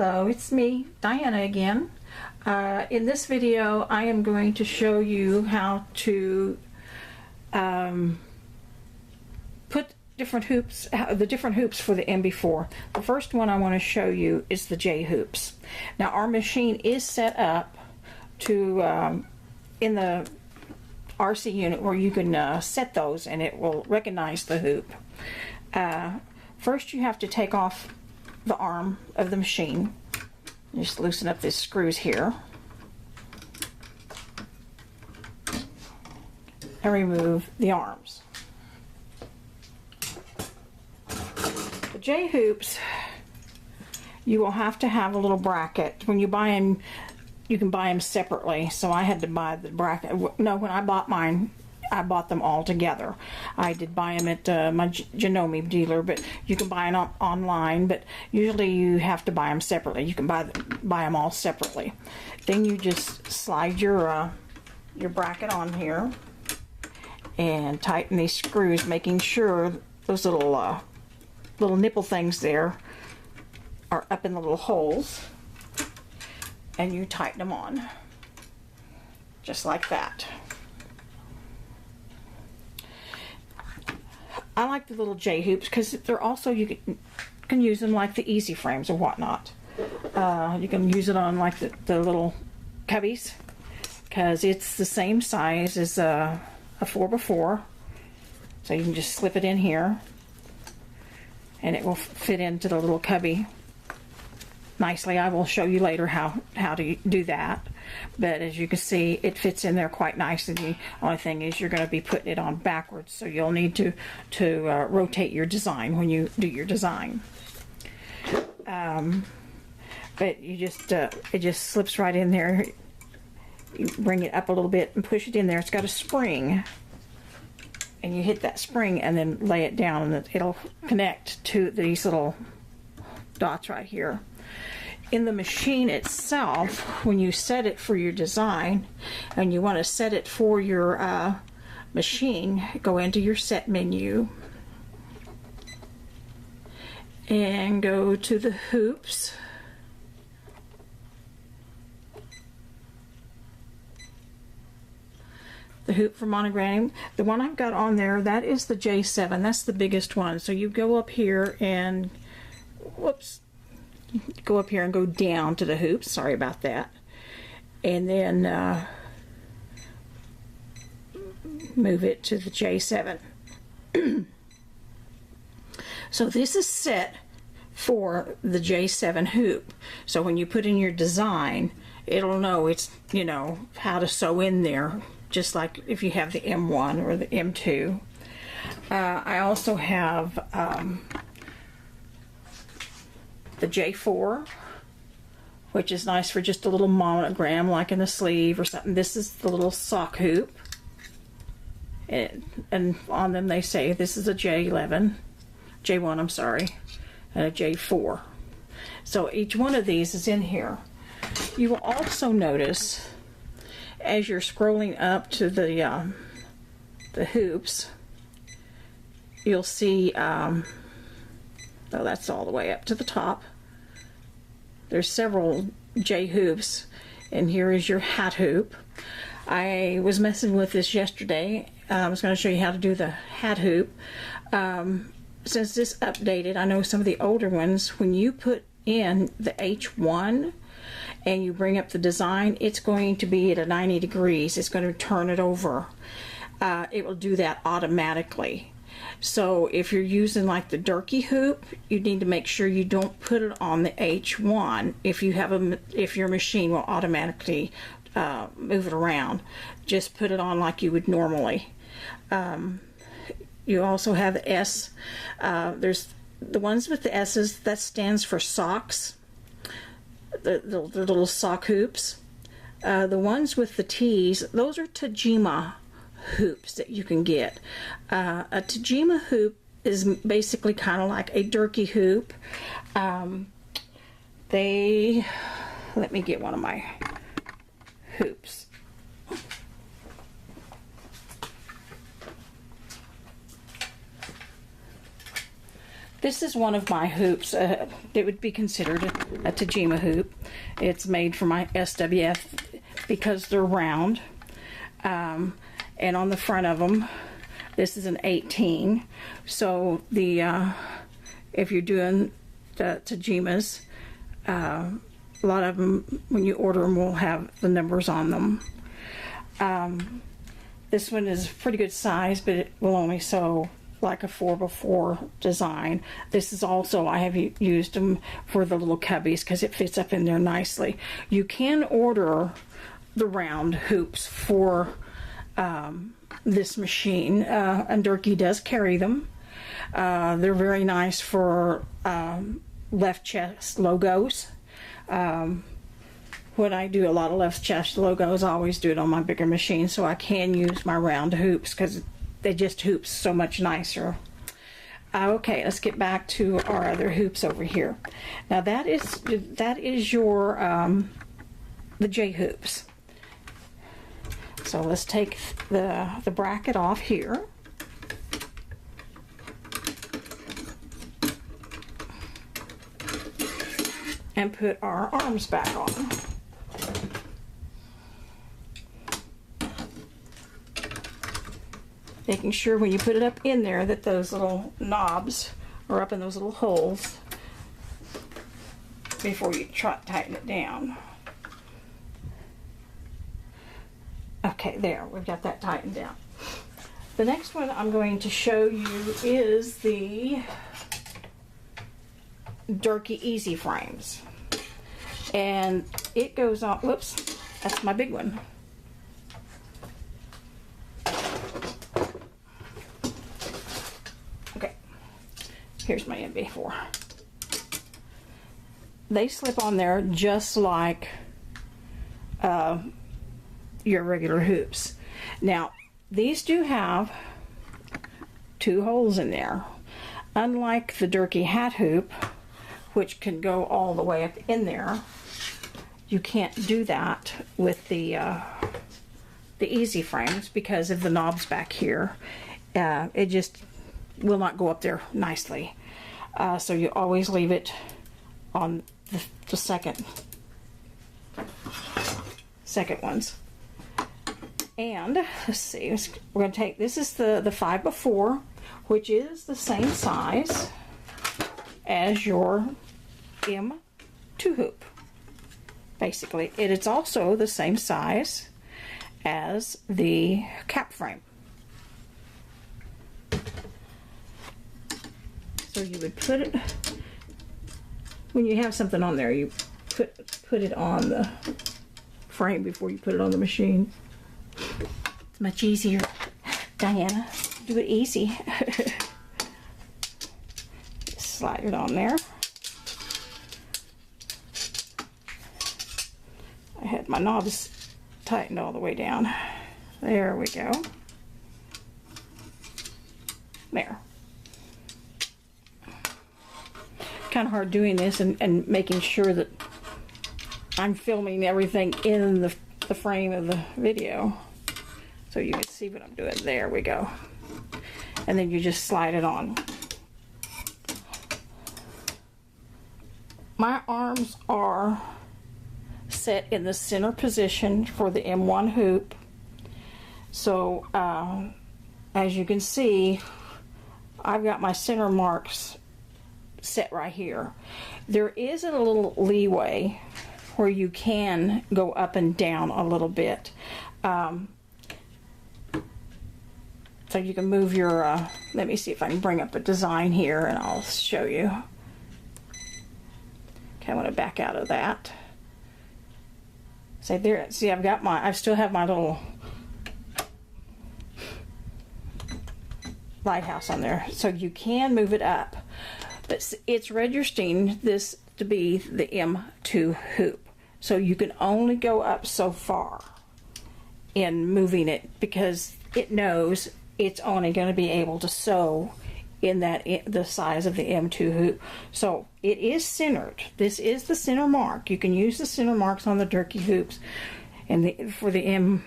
Hello, it's me, Diana again. In this video, I am going to show you how to put different hoops, the different hoops for the MB4. The first one I want to show you is the J hoops. Now, our machine is set up to in the RC unit where you can set those and it will recognize the hoop. First, you have to take off the arm of the machine. Just loosen up these screws here and remove the arms. The J hoops, you will have to have a little bracket. When you buy them, you can buy them separately, so I had to buy the bracket. No, when I bought mine, I bought them all together. I did buy them at my Genome dealer, but you can buy them online, but usually you have to buy them separately. You can buy them all separately. Then you just slide your bracket on here and tighten these screws, making sure those little nipple things there are up in the little holes, and you tighten them on just like that. I like the little J hoops because they're also, you can use them like the easy frames or whatnot. You can use it on like the little cubbies because it's the same size as a 4x4. So you can just slip it in here and it will fit into the little cubby nicely. I will show you later how to do that. But as you can see, it fits in there quite nicely. The only thing is you're going to be putting it on backwards, so you'll need to rotate your design when you do your design. But you just it just slips right in there. You bring it up a little bit and push it in there. It's got a spring, and you hit that spring and then lay it down, and it'll connect to these little dots right here. In the machine itself, when you set it for your design and you want to set it for your machine, go into your set menu and go to the hoops. The hoop for monogramming. The one I've got on there, that is the J7. That's the biggest one. So you go up here and, whoops, go up here and go down to the hoops. Sorry about that. And then move it to the J7. So this is set for the J7 hoop. So when you put in your design, it'll know it's, you know, how to sew in there, just like if you have the M1 or the M2. I also have the J4, which is nice for just a little monogram like in the sleeve or something. This is the little sock hoop, and on them they say this is a J1, I'm sorry, and a J4. So each one of these is in here. You will also notice as you're scrolling up to the hoops, you'll see oh, that's all the way up to the top. There's several J hoops, and here is your hat hoop. I was messing with this yesterday. I was going to show you how to do the hat hoop. Since this updated, I know some of the older ones, when you put in the H1 and you bring up the design, it's going to be at a 90 degrees. It's going to turn it over. It will do that automatically. So if you're using like the Durkee hoop, you need to make sure you don't put it on the H1 if your machine will automatically move it around. Just put it on like you would normally. You also have the S. There's the ones with the S's, that stands for socks. The little sock hoops. The ones with the T's, those are Tajima hoops that you can get. A Tajima hoop is basically kind of like a Durkee hoop. Let me get one of my hoops. This is one of my hoops. It would be considered a Tajima hoop. It's made for my SWF because they're round. And on the front of them, this is an 18. So the if you're doing the Tajimas, a lot of them, when you order them, will have the numbers on them. This one is pretty good size, but it will only sew like a 4x4 design. This is also, I have used them for the little cubbies because it fits up in there nicely. You can order the round hoops for this machine, and Durkee does carry them. They're very nice for left chest logos. When I do a lot of left chest logos, I always do it on my bigger machine, so I can use my round hoops because they just hoops so much nicer. Okay, let's get back to our other hoops over here. Now that is your the J hoops. So let's take the bracket off here. And put our arms back on. Making sure when you put it up in there that those little knobs are up in those little holes before you tighten it down. Okay, there, we've got that tightened down. The next one I'm going to show you is the Durkee Easy Frames. And it goes on, whoops, that's my big one. Okay, here's my MB4. They slip on there just like your regular hoops. Now, these do have 2 holes in there. Unlike the Durkee hat hoop, which can go all the way up in there, you can't do that with the Easy Frames because of the knobs back here. It just will not go up there nicely. So you always leave it on the second ones. And let's see, we're going to take, this is the 5x4, which is the same size as your M2 hoop. Basically, it's also the same size as the cap frame. So you would put it, when you have something on there, you put it on the frame before you put it on the machine. It's much easier. Diana, do it easy. Just slide it on there. I had my knobs tightened all the way down. There we go. There. Kind of hard doing this and making sure that I'm filming everything in the frame of the video so you can see what I'm doing. There we go. And then you just slide it on. My arms are set in the center position for the M1 hoop. So as you can see, I've got my center marks set right here. There is a little leeway where you can go up and down a little bit. So you can move your, let me see if I can bring up a design here and I'll show you. Okay, I want to back out of that. So there, see I still have my little lighthouse on there. So you can move it up. But it's registering this to be the M2 hoop. So you can only go up so far in moving it because it knows it's only going to be able to sew in the size of the M2 hoop. So it is centered. This is the center mark. You can use the center marks on the Durkee hoops and for the M2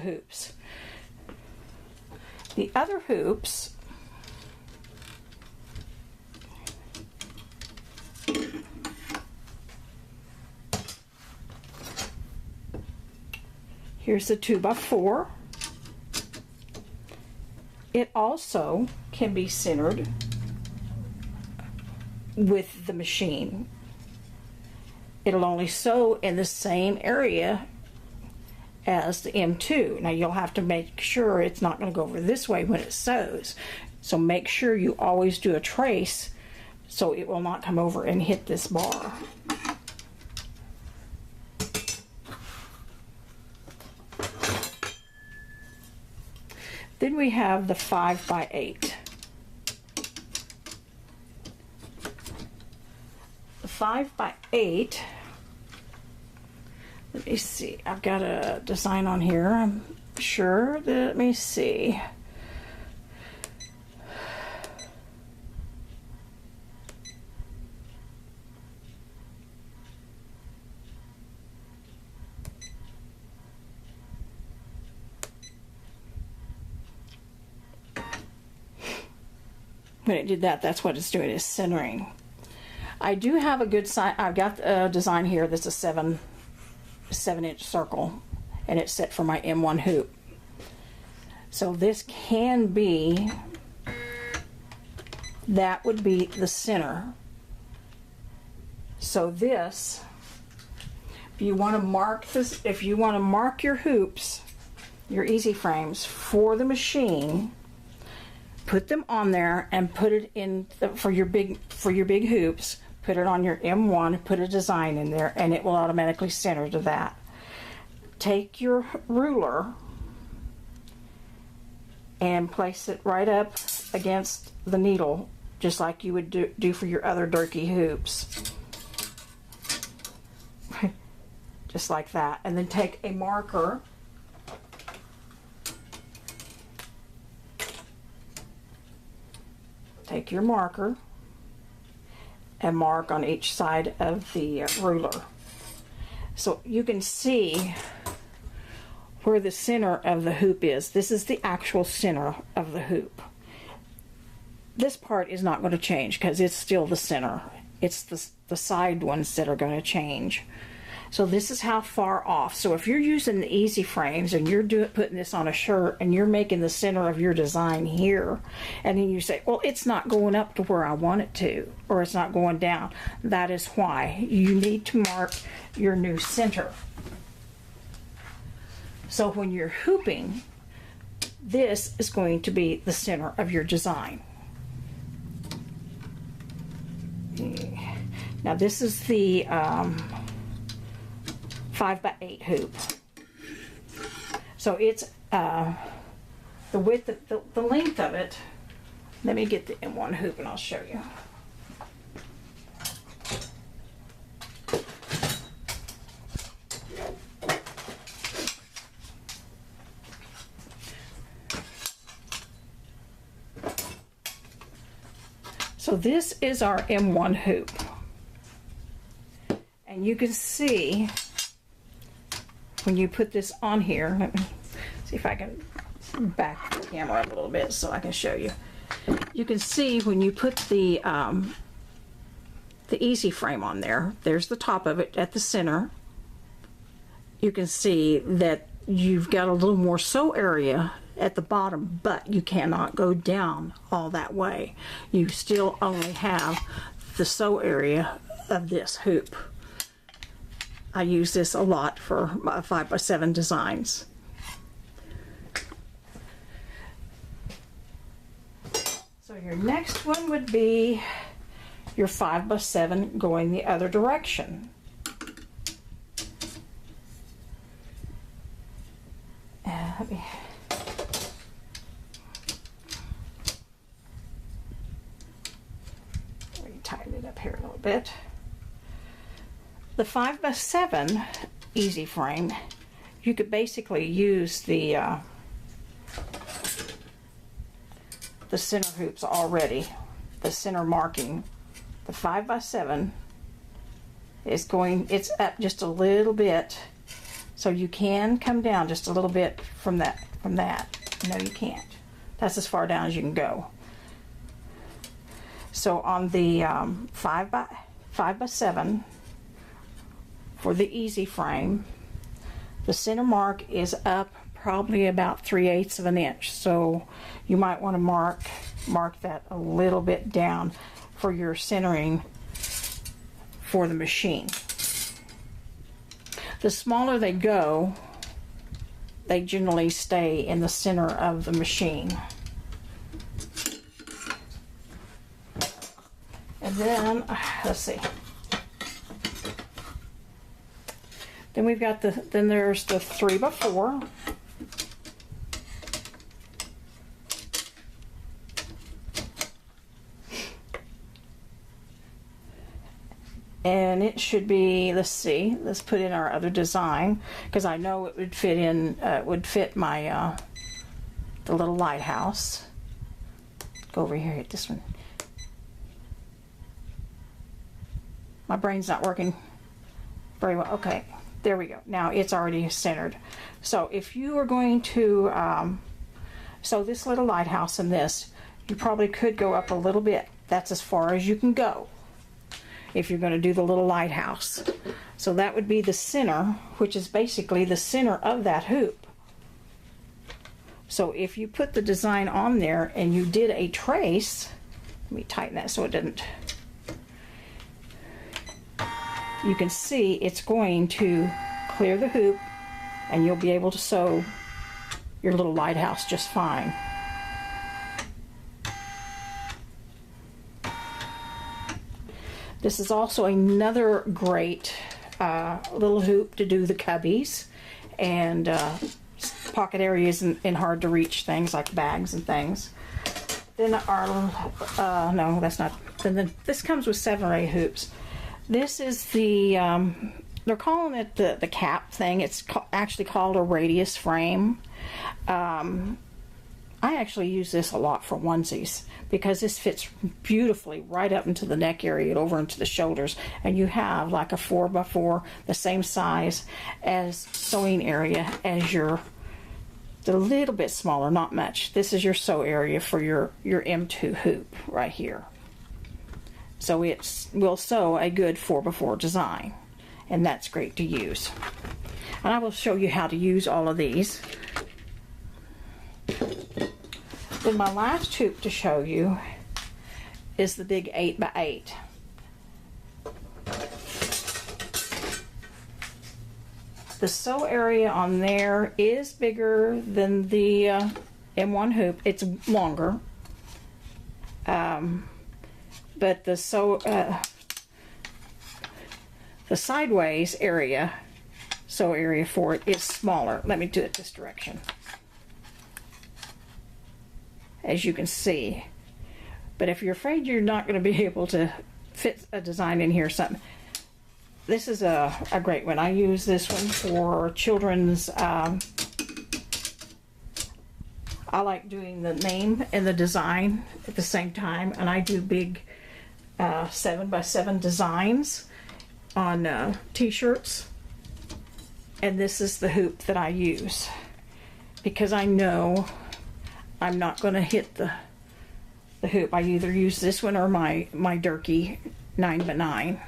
hoops. The other hoops Here's the 2x4. It also can be centered with the machine. It'll only sew in the same area as the M2. Now you'll have to make sure it's not going to go over this way when it sews. So make sure you always do a trace so it will not come over and hit this bar. Then we have the 5x8. The 5x8, let me see, I've got a design on here, I'm sure. Let me see. When it did that, that's what it's doing, is centering. I do have a good sign. I've got a design here that's a 7-inch circle, and it's set for my M1 hoop. So this can be, that would be the center. So this, if you want to mark this, if you want to mark your hoops, your easy frames for the machine, put them on there and put it in for your big hoops. Put it on your M1, put a design in there, and it will automatically center to that. Take your ruler and place it right up against the needle, just like you would do for your other Durkee hoops. Just like that. And then take a marker take your marker and mark on each side of the ruler. So you can see where the center of the hoop is. This is the actual center of the hoop. This part is not going to change because it's still the center. It's the side ones that are going to change. So this is how far off. So if you're using the easy frames and you're putting this on a shirt and you're making the center of your design here, and then you say, well, it's not going up to where I want it to, or it's not going down. That is why you need to mark your new center. So when you're hooping, this is going to be the center of your design. Now this is the 5x8 hoop. So it's the width, the length of it. Let me get the M1 hoop and I'll show you. So this is our M1 hoop. And you can see when you put this on here, let me see if I can back the camera up a little bit so I can show you. You can see when you put the easy frame on there, there's the top of it at the center. You can see that you've got a little more sew area at the bottom, but you cannot go down all that way. You still only have the sew area of this hoop. I use this a lot for my 5x7 designs. So your next one would be your 5x7 going the other direction. Let me tighten it up here a little bit. The 5x7 easy frame, you could basically use the center hoops already, the center marking. The 5x7 is going, it's up just a little bit, so you can come down just a little bit from that. No, you can't. That's as far down as you can go. So on the 5x7 for the easy frame. The center mark is up probably about 3/8 of an inch, so you might want to mark that a little bit down for your centering for the machine. The smaller they go, they generally stay in the center of the machine. And then, let's see. Then we've got then there's the 3x4. And it should be, let's see, let's put in our other design, because I know it would fit in, would fit my, the little lighthouse. Go over here, hit this one. My brain's not working very well. Okay, there we go. Now it's already centered. So if you are going to, so this little lighthouse and this, you probably could go up a little bit. That's as far as you can go if you're going to do the little lighthouse. So that would be the center, which is basically the center of that hoop. So if you put the design on there and you did a trace, let me tighten that so it doesn't, you can see it's going to clear the hoop and you'll be able to sew your little lighthouse just fine. This is also another great little hoop to do the cubbies and pocket areas and hard to reach things like bags and things. Then our, no, that's not, then this comes with 7 or 8 hoops. This is the, they're calling it the cap thing. It's actually called a radius frame. I actually use this a lot for onesies because this fits beautifully right up into the neck area, over into the shoulders, and you have like a 4x4, the same size as sewing area as your, a little bit smaller, not much. This is your sew area for your M2 hoop right here. So it will sew a good 4x4 design, and that's great to use. And I will show you how to use all of these. Then my last hoop to show you is the big 8x8. The sew area on there is bigger than the M1 hoop. It's longer, but the sideways area, sew area for it, is smaller. Let me do it this direction. As you can see. But if you're afraid you're not going to be able to fit a design in here or something, this is a great one. I use this one for children's, I like doing the name and the design at the same time, and I do big 7x7 designs on t-shirts, and this is the hoop that I use because I know I'm not going to hit the hoop. I either use this one or my Durkee 9x9.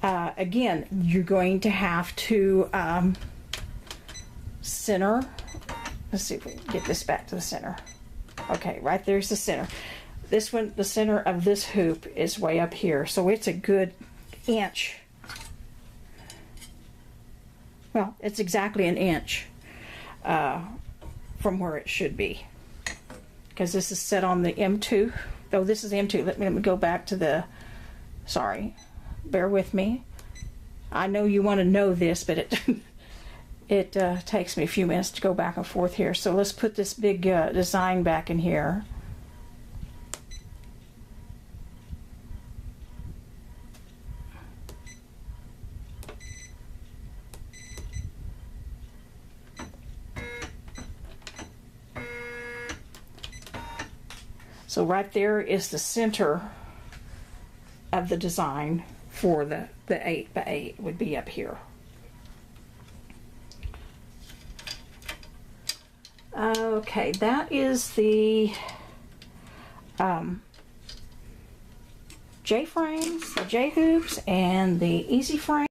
Again, you're going to have to center. Let's see if we can get this back to the center. Okay, right there's the center. This one, the center of this hoop is way up here, so it's a good inch. Well, it's exactly an inch from where it should be. Because this is set on the M2, though this is M2. Let me go back to the, sorry, bear with me. I know you want to know this, but it takes me a few minutes to go back and forth here. So let's put this big design back in here. So right there is the center of the design for the 8x8 would be up here. Okay, that is the J frames, the J hoops, and the easy frame.